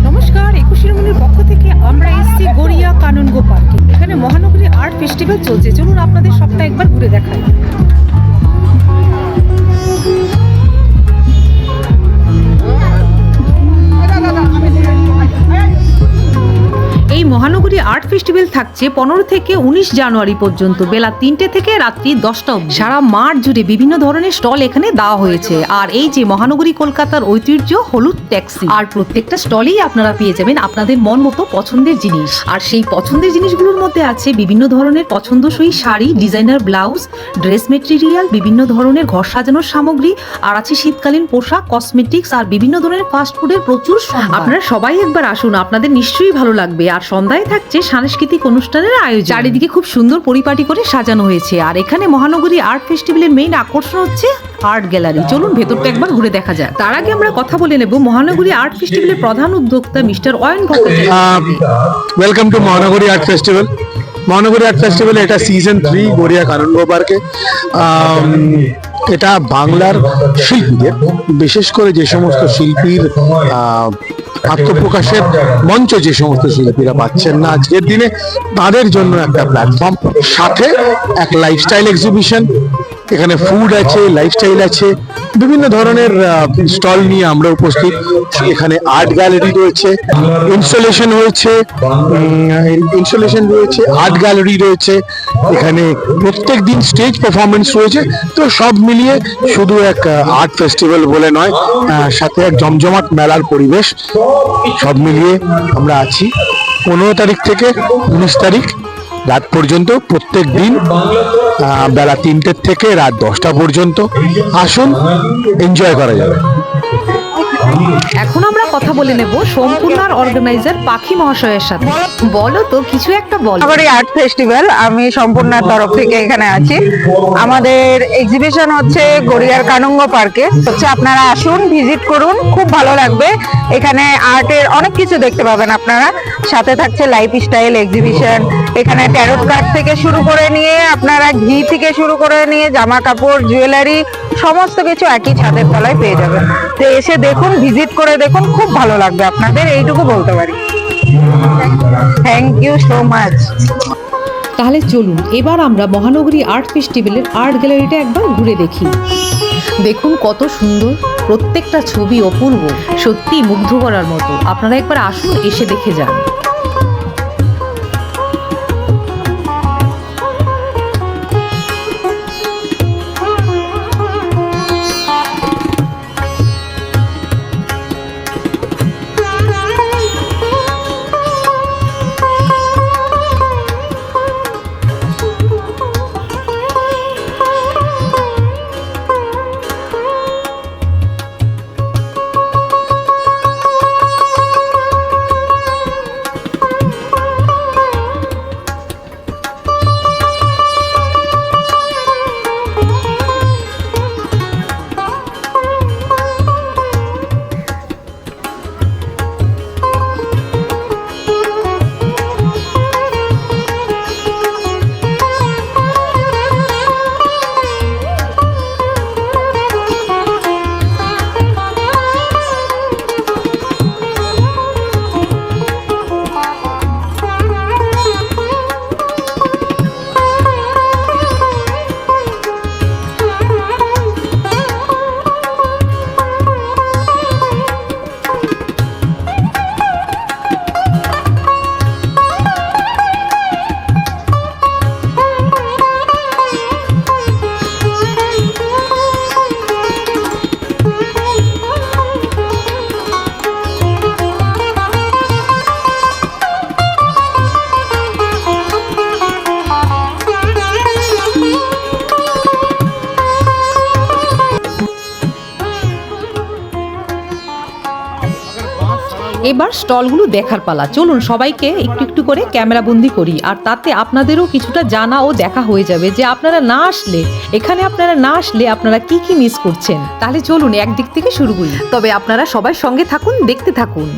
নমস্কার, 21 শিরোমণির পক্ষ থেকে আমরা এসেছি গড়িয়া কাননগো পার্কে। এখানে মহানগরী আর্ট ফেস্টিভ্যাল চলছে। চলুন আপনাদের সবটা একবার ঘুরে দেখাই। এই মহানগরী আর্ট ফেস্টিভ্যাল থাকছে 15 থেকে 19 জানুয়ারি পর্যন্ত বেলা 3টে থেকে রাত্রি 10টা অবধি। সারা মাঠ জুড়ে বিভিন্ন ধরনের স্টল এখানে দেওয়া হয়েছে। আর এই যে মহানগরী কলকাতার ঐতিহ্য হলুদ ট্যাক্সি, আর প্রত্যেকটা স্টলেই আপনারা পেয়ে যাবেন আপনাদের মন মতো পছন্দের জিনিস। আর সেই পছন্দের জিনিসগুলোর মধ্যে আছে বিভিন্ন ধরনের পছন্দসই sari, designer blouse, dress material, বিভিন্ন ধরনের ঘর সাজানোর সামগ্রী, আর আছে শীতকালীন পোশাক, কসমেটিক্স, আর বিভিন্ন ধরনের ফাস্ট ফুডের প্রচুর। আপনারা সবাই একবার আসুন, আপনাদের নিশ্চয়ই ভালো লাগবে। আর সন্ধ্যায় থাকছে সাংস্কৃতিক অনুষ্ঠানের আয়োজন। চারিদিকে খুব সুন্দর পরিপাটি করে সাজানো হয়েছে। আর এখানে মহানগরী আর্ট ফেস্টিভ্যালের মেইন আকর্ষণ হচ্ছে আর্ট গ্যালারি। চলুন ভেতরটা একবার ঘুরে দেখা যায়। তার আগে আমরা কথা বলে নেব মহানগরী আর্ট ফেস্টিভ্যালের প্রধান উদ্যোক্তা mister Ayan Bhattacharya. Welcome to মহানগরী আর্ট ফেস্টিভ্যাল। মহানগরী আর্ট ফেস্টিভ্যাল এটা সিজন 3 গড়িয়া কাননগো পার্কে। এটা বাংলার শিল্পীদের, বিশেষ করে যে সমস্ত শিল্পীর আত্মপ্রকাশের মঞ্চ যে সমস্ত শিল্পীরা পাচ্ছেন না আজকের দিনে, তাদের জন্য একটা প্ল্যাটফর্ম, সাথে এক লাইফস্টাইল এক্সিবিশন। এখানে ফুড আছে, লাইফস্টাইল আছে, বিভিন্ন ধরনের স্টল নিয়ে আমরা উপস্থিত। এখানে আর্ট গ্যালারি রয়েছে, ইনস্টলেশন রয়েছে, আর্ট গ্যালারি রয়েছে। এখানে প্রত্যেক দিন স্টেজ পারফরমেন্স রয়েছে। তো সব মিলিয়ে শুধু এক আর্ট ফেস্টিভ্যাল বলে নয়, সাথে এক জমজমাট মেলার পরিবেশ। সব মিলিয়ে আমরা আছি 15 তারিখ থেকে 19 তারিখ রাত পর্যন্ত, প্রত্যেক দিন বেলা 3টে থেকে রাত 10টা পর্যন্ত। আসুন, এনজয় করা যাবে। এখন আমরা কথা বলে নেব সম্পূর্ণার অর্গানাইজার পাখি মহাশয়ের সাথে। বলো তো, কিছু একটা বলো। মহানগরী আর্ট ফেস্টিভ্যাল, আমি সম্পূর্ণার তরফ থেকে এখানে আছি। আমাদের এক্সিবিশন হচ্ছে গড়িয়ার কাননগো পার্কে। আপনারা আসুন, ভিজিট করুন, খুব ভালো লাগবে। এখানে আর্টের অনেক কিছু দেখতে পাবেন আপনারা। সাথে থাকছে লাইফস্টাইল এক্সিবিশন। এখানে ট্যারোট কার্ড থেকে শুরু করে নিয়ে আপনারা ঘি থেকে শুরু করে নিয়ে জামা কাপড়, জুয়েলারি, সমস্ত কিছু একই ছাদের তলায় পেয়ে যাবেন। তো এসে দেখুন, ভিজিট করে দেখুন, খুব ভালো লাগবে আপনাদের, এইটুকু বলতে পারি। Thank you so much. তাহলে চলুন এবার আমরা মহানগরী আর্ট ফেস্টিভ্যালের আর্ট গ্যালারিটা একবার ঘুরে দেখি। দেখুন কত সুন্দর, প্রত্যেকটা ছবি অপূর্ব, সত্যি মুগ্ধ করার মতো। আপনারা একবার আসুন, এসে দেখে যান। এবার স্টলগুলো দেখার পালা। চলুন সবাইকে একটু একটু করে ক্যামেরা বন্দি করি, আর তাতে আপনাদেরও কিছুটা জানা ও দেখা হয়ে যাবে যে আপনারা না আসলে, এখানে আপনারা না আসলে আপনারা কি কি মিস করছেন। তাহলে চলুন একদিক থেকে শুরু করি, তবে আপনারা সবাই সঙ্গে থাকুন, দেখতে থাকুন।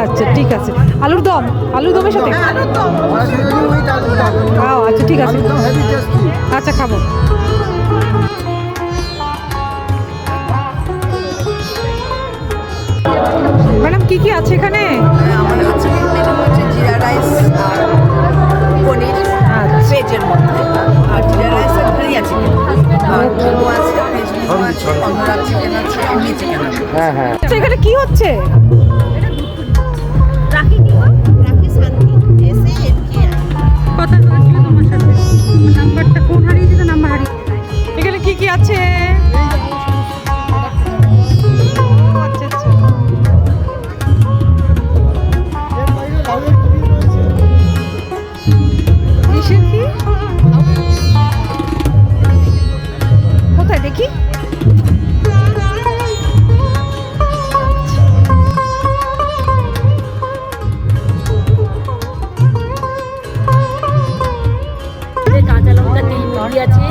আচ্ছা ঠিক আছে, আলুর দমের সাথে। ও আচ্ছা ঠিক আছে, আচ্ছা খাবো। ম্যাডাম কি কি আছে এখানে? আমার আজকে মেনু হচ্ছে জিরা রাইস আর পনির ভেজের মধ্যে, আর জিরা রাইস আর ভারিয়া চিকেন, আর মোমো আছে, ভেজ মোমো আছে, কর্নরা চিকেন আছে, এমনি চিকেন আছে। আচ্ছা, এখানে কি হচ্ছে? রাখি কি হয়? রাখি শান্তি SANKI। কথা বলছিল তোমার সাথে, নাম্বারটা ফোন হারিয়ে যেত, নাম্বার হারিয়ে। এখানে কি কি আছে? আচ্ছা আচ্ছা, ডিশের কি কোথায় দেখি? কাঁচা লঙ্কা তেল মুড়ি আছে,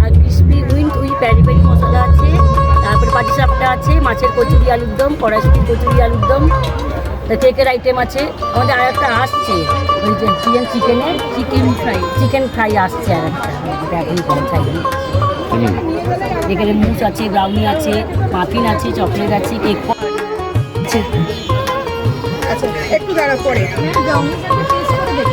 আর ক্রিসপি উইন্ড উইথ প্যারি প্যারি মশলা আছে, তারপরে পাটিসাপটা আছে, মাছের কচুরি আলুর দম, কড়াইশুটি কচুরি আলুর দম, কেকের আইটেম আছে। আমাদের আর একটা আসছে ওই যে চিকেন ফ্রাই আসছে, আর একটা ওটা এখনই পৌঁছায়নি। এখানে মুস আছে, ব্রাউনি আছে, মাফিন আছে, চকলেট আছে, কেক আচ্ছা একটু দাঁড়া পরে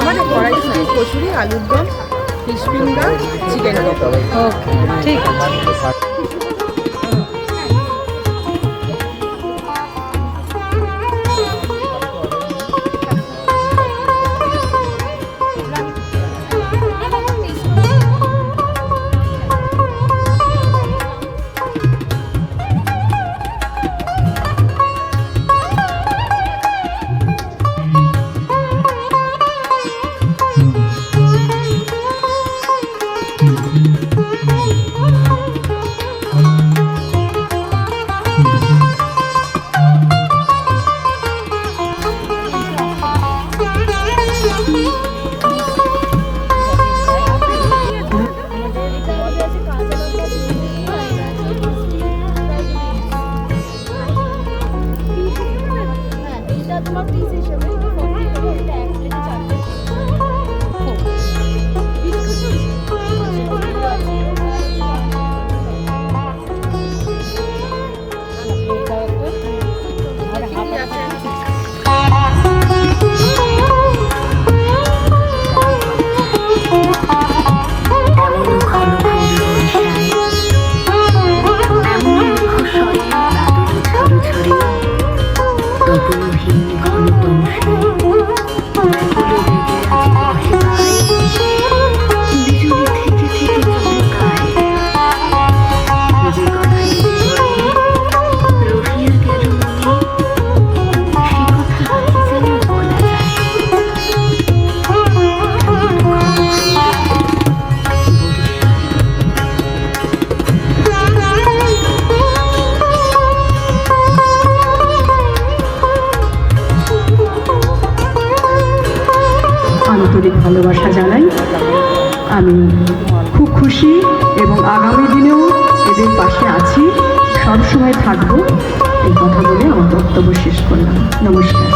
আমাদের কড়াইশুটি কচুরি আলুর দম, ফিশ ফিঙ্গার, চিকেন ওকে ঠিক আছে। তোমার পিস হিসেবে 40 করে এটা এক প্লেটে 4 পিস। আন্তরিক ভালোবাসা জানাই। আমি খুব খুশি এবং আগামী দিনেও এদের পাশে আছি, সবসময় থাকবো, এই কথা বলে আমার বক্তব্য শেষ করলাম। নমস্কার।